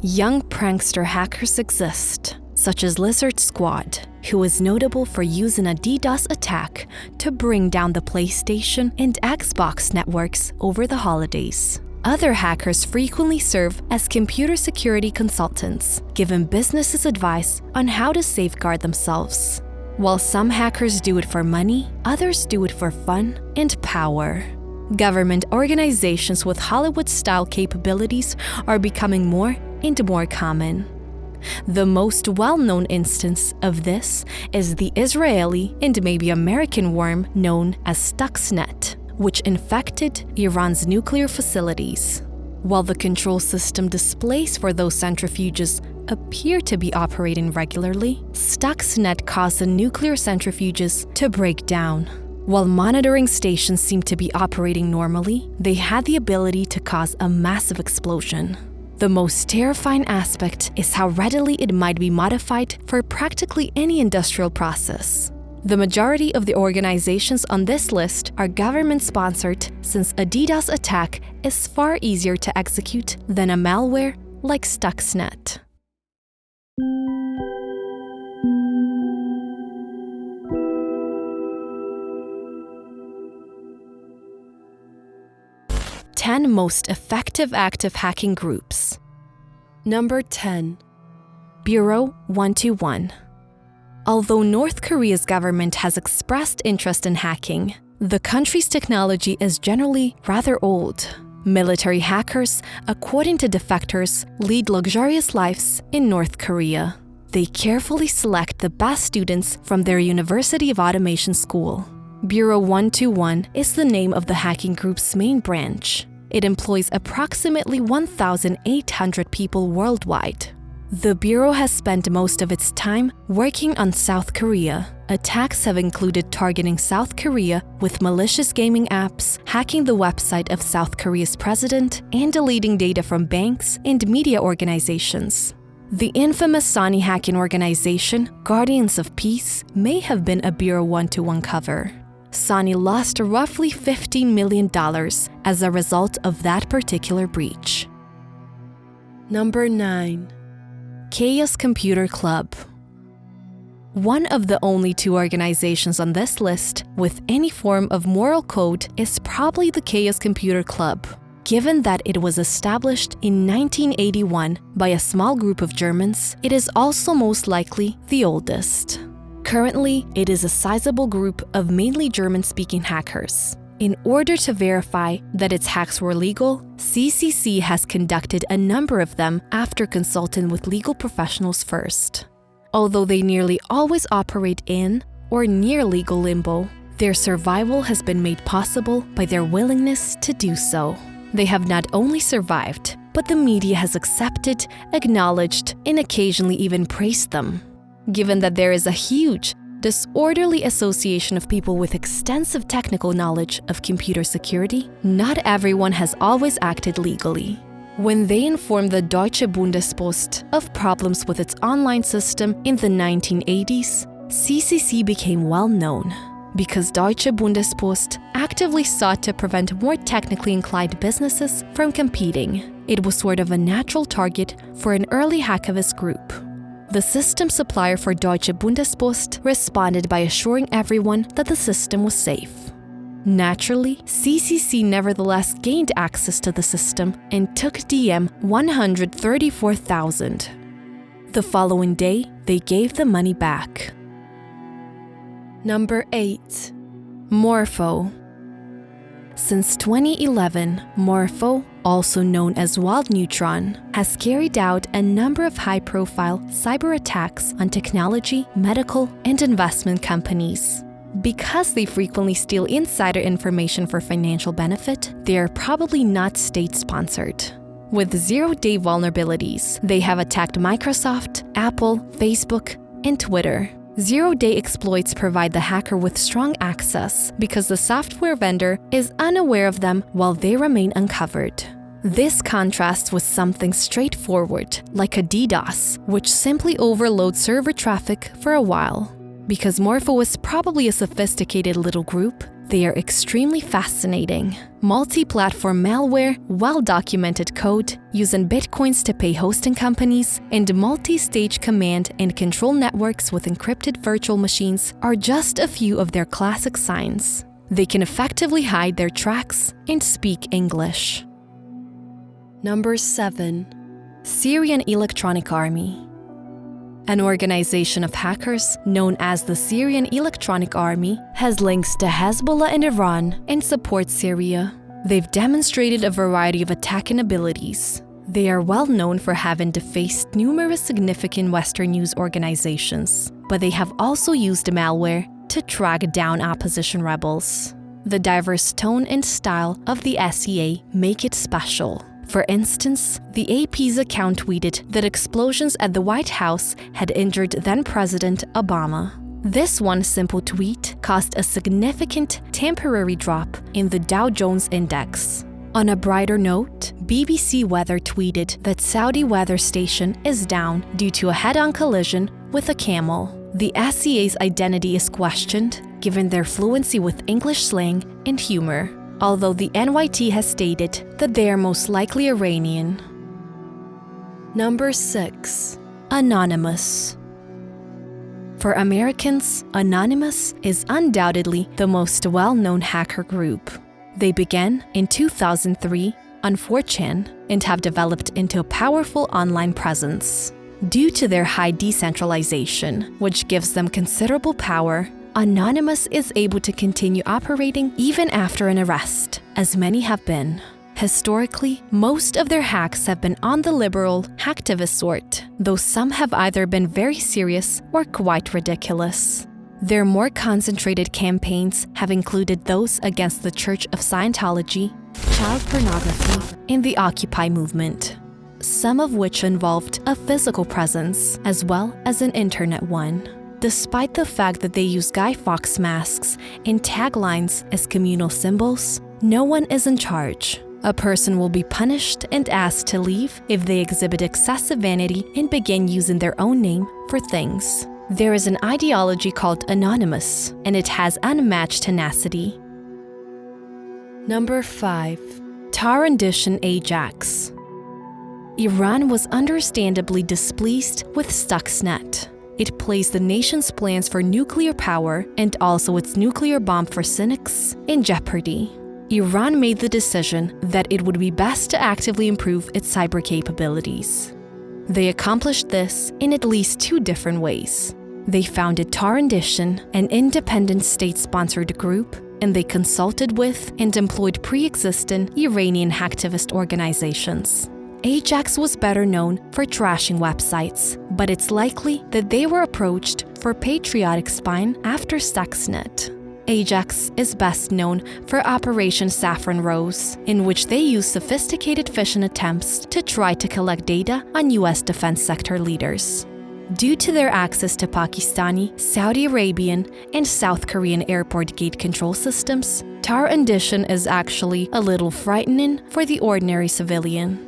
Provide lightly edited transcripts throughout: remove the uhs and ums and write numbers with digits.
Young prankster hackers exist, such as Lizard Squad, who is notable for using a DDoS attack to bring down the PlayStation and Xbox networks over the holidays. Other hackers frequently serve as computer security consultants, giving businesses advice on how to safeguard themselves. While some hackers do it for money, others do it for fun and power. Government organizations with Hollywood-style capabilities are becoming more and more common. The most well-known instance of this is the Israeli and maybe American worm known as Stuxnet, which infected Iran's nuclear facilities. While the control system displays for those centrifuges appear to be operating regularly, Stuxnet caused the nuclear centrifuges to break down. While monitoring stations seemed to be operating normally, they had the ability to cause a massive explosion. The most terrifying aspect is how readily it might be modified for practically any industrial process. The majority of the organizations on this list are government-sponsored, since a DDoS attack is far easier to execute than a malware like Stuxnet. Ten most effective active hacking groups. Number 10. Bureau 121. Although North Korea's government has expressed interest in hacking, the country's technology is generally rather old. Military hackers, according to defectors, lead luxurious lives in North Korea. They carefully select the best students from their University of Automation school. Bureau 121 is the name of the hacking group's main branch. It employs approximately 1,800 people worldwide. The Bureau has spent most of its time working on South Korea. Attacks have included targeting South Korea with malicious gaming apps, hacking the website of South Korea's president, and deleting data from banks and media organizations. The infamous Sony hacking organization, Guardians of Peace, may have been a Bureau 121 cover. Sony lost roughly $15 million as a result of that particular breach. Number 9. Chaos Computer Club. One of the only two organizations on this list with any form of moral code is probably the Chaos Computer Club, given that it was established in 1981 by a small group of Germans. It is also most likely the oldest. Currently, it is a sizable group of mainly German-speaking hackers. In order to verify that its hacks were legal, CCC has conducted a number of them after consulting with legal professionals first. Although they nearly always operate in or near legal limbo, their survival has been made possible by their willingness to do so. They have not only survived, but the media has accepted, acknowledged, and occasionally even praised them. Given that there is a huge, disorderly association of people with extensive technical knowledge of computer security, not everyone has always acted legally. When they informed the Deutsche Bundespost of problems with its online system in the 1980s, CCC became well known because Deutsche Bundespost actively sought to prevent more technically inclined businesses from competing. It was sort of a natural target for an early hacktivist group. The system supplier for Deutsche Bundespost responded by assuring everyone that the system was safe. Naturally, CCC nevertheless gained access to the system and took DM $134,000. The following day, they gave the money back. Number 8. Morpho. Since 2011, Morpho, also known as Wild Neutron, has carried out a number of high-profile cyber attacks on technology, medical, and investment companies. Because they frequently steal insider information for financial benefit, they are probably not state-sponsored. With zero-day vulnerabilities, they have attacked Microsoft, Apple, Facebook, and Twitter. Zero-day exploits provide the hacker with strong access because the software vendor is unaware of them while they remain uncovered. This contrasts with something straightforward, like a DDoS, which simply overloads server traffic for a while. Because Morpho is probably a sophisticated little group, They are extremely fascinating. Multi-platform malware, well-documented code, using bitcoins to pay hosting companies, and multi-stage command and control networks with encrypted virtual machines are just a few of their classic signs. They can effectively hide their tracks and speak English. Number 7. Syrian Electronic Army. An organization of hackers known as the Syrian Electronic Army has links to Hezbollah and Iran and supports Syria. They've demonstrated a variety of attacking abilities. They are well known for having defaced numerous significant Western news organizations, but they have also used malware to track down opposition rebels. The diverse tone and style of the SEA make it special. For instance, the AP's account tweeted that explosions at the White House had injured then-President Obama. This one simple tweet caused a significant temporary drop in the Dow Jones Index. On a brighter note, BBC Weather tweeted that Saudi weather station is down due to a head-on collision with a camel. The SEA's identity is questioned, given their fluency with English slang and humor, although the NYT has stated that they are most likely Iranian. Number 6. Anonymous. For Americans, Anonymous is undoubtedly the most well-known hacker group. They began in 2003 on 4chan and have developed into a powerful online presence. Due to their high decentralization, which gives them considerable power, Anonymous is able to continue operating even after an arrest, as many have been. Historically, most of their hacks have been on the liberal, hacktivist sort, though some have either been very serious or quite ridiculous. Their more concentrated campaigns have included those against the Church of Scientology, child pornography, and the Occupy movement, some of which involved a physical presence as well as an internet one. Despite the fact that they use Guy Fawkes masks and taglines as communal symbols, no one is in charge. A person will be punished and asked to leave if they exhibit excessive vanity and begin using their own name for things. There is an ideology called Anonymous, and it has unmatched tenacity. Number 5. Tarandition Ajax. Iran was understandably displeased with Stuxnet. It placed the nation's plans for nuclear power and also its nuclear bomb for cynics in jeopardy. Iran made the decision that it would be best to actively improve its cyber capabilities. They accomplished this in at least 2 different ways. They founded Tarandition, an independent state-sponsored group, and they consulted with and employed pre-existing Iranian hacktivist organizations. Ajax was better known for trashing websites, but it's likely that they were approached for patriotic spying after Stuxnet. Ajax is best known for Operation Saffron Rose, in which they used sophisticated phishing attempts to try to collect data on US defense sector leaders. Due to their access to Pakistani, Saudi Arabian, and South Korean airport gate control systems, Tarandition is actually a little frightening for the ordinary civilian.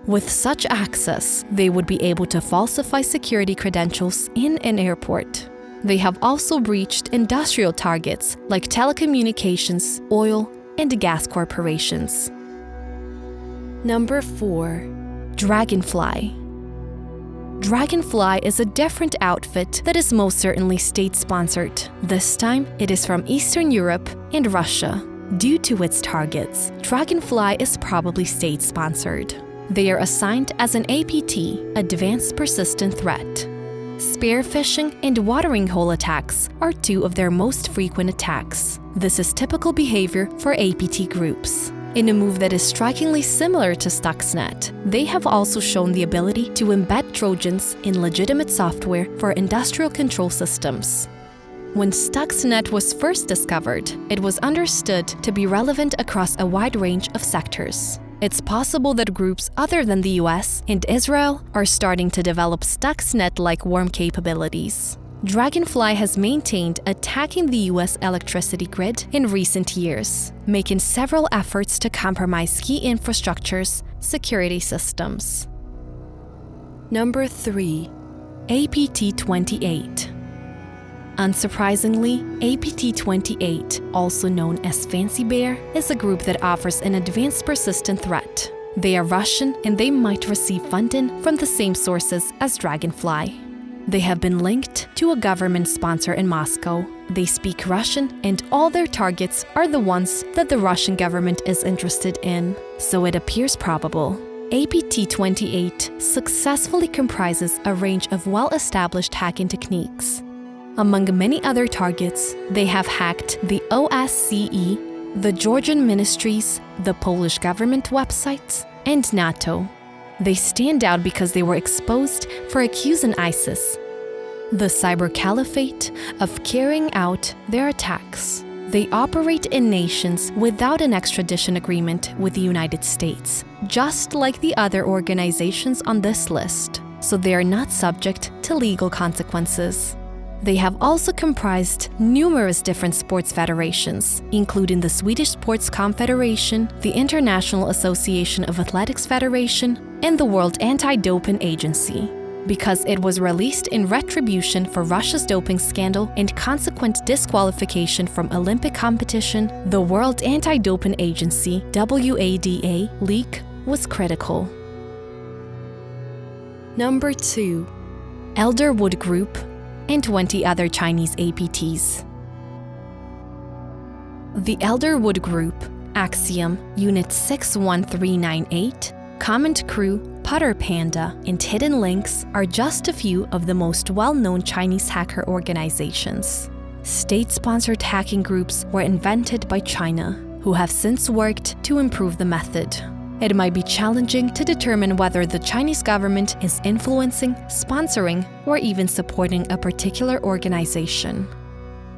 With such access, they would be able to falsify security credentials in an airport. They have also breached industrial targets like telecommunications, oil, and gas corporations. Number 4. Dragonfly. Dragonfly is a different outfit that is most certainly state-sponsored. This time, it is from Eastern Europe and Russia. Due to its targets, Dragonfly is probably state-sponsored. They are assigned as an APT, Advanced Persistent Threat. Spear phishing and watering hole attacks are 2 of their most frequent attacks. This is typical behavior for APT groups. In a move that is strikingly similar to Stuxnet, they have also shown the ability to embed Trojans in legitimate software for industrial control systems. When Stuxnet was first discovered, it was understood to be relevant across a wide range of sectors. It's possible that groups other than the US and Israel are starting to develop Stuxnet-like worm capabilities. Dragonfly has maintained attacking the US electricity grid in recent years, making several efforts to compromise key infrastructure's security systems. Number 3. APT-28. Unsurprisingly, APT-28, also known as Fancy Bear, is a group that offers an advanced persistent threat. They are Russian and they might receive funding from the same sources as Dragonfly. They have been linked to a government sponsor in Moscow. They speak Russian and all their targets are the ones that the Russian government is interested in, so it appears probable. APT-28 successfully comprises a range of well-established hacking techniques. Among many other targets, they have hacked the OSCE, the Georgian ministries, the Polish government websites, and NATO. They stand out because they were exposed for accusing ISIS, the cyber caliphate, of carrying out their attacks. They operate in nations without an extradition agreement with the United States, just like the other organizations on this list, so they are not subject to legal consequences. They have also comprised numerous different sports federations, including the Swedish Sports Confederation, the International Association of Athletics Federation, and the World Anti-Doping Agency. Because it was released in retribution for Russia's doping scandal and consequent disqualification from Olympic competition, the World Anti-Doping Agency (WADA) leak was critical. Number 2. Elderwood Group and 20 other Chinese APTs. The Elderwood Group, Axiom, Unit 61398, Comment Crew, Putter Panda, and Hidden Links are just a few of the most well-known Chinese hacker organizations. State-sponsored hacking groups were invented by China, who have since worked to improve the method. It might be challenging to determine whether the Chinese government is influencing, sponsoring, or even supporting a particular organization.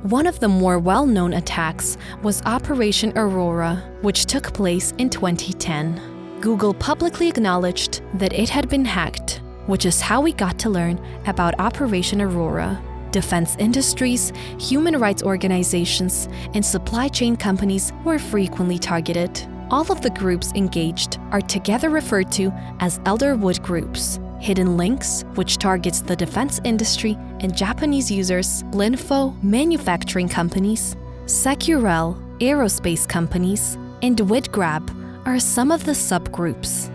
One of the more well-known attacks was Operation Aurora, which took place in 2010. Google publicly acknowledged that it had been hacked, which is how we got to learn about Operation Aurora. Defense industries, human rights organizations, and supply chain companies were frequently targeted. All of the groups engaged are together referred to as Elderwood groups. Hidden Links, which targets the defense industry and Japanese users, Linfo, manufacturing companies, Securel, aerospace companies, and Widgrab are some of the subgroups.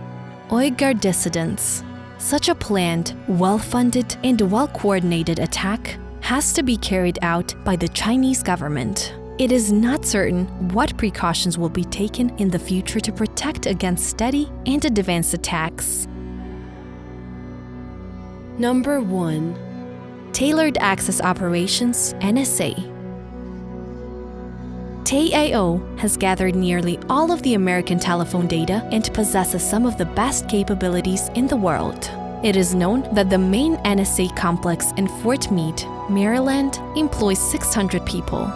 Uyghur dissidents. Such a planned, well-funded, and well-coordinated attack has to be carried out by the Chinese government. It is not certain what precautions will be taken in the future to protect against steady and advanced attacks. Number 1. Tailored Access Operations, NSA. TAO has gathered nearly all of the American telephone data and possesses some of the best capabilities in the world. It is known that the main NSA complex in Fort Meade, Maryland, employs 600 people.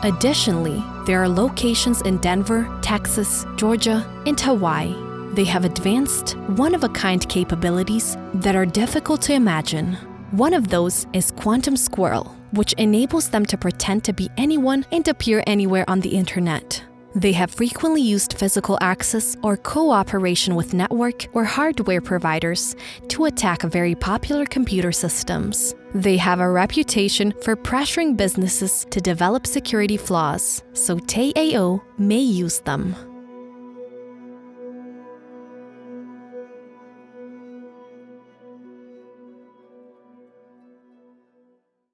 Additionally, there are locations in Denver, Texas, Georgia, and Hawaii. They have advanced, one-of-a-kind capabilities that are difficult to imagine. One of those is Quantum Squirrel, which enables them to pretend to be anyone and appear anywhere on the internet. They have frequently used physical access or cooperation with network or hardware providers to attack very popular computer systems. They have a reputation for pressuring businesses to develop security flaws, so TAO may use them.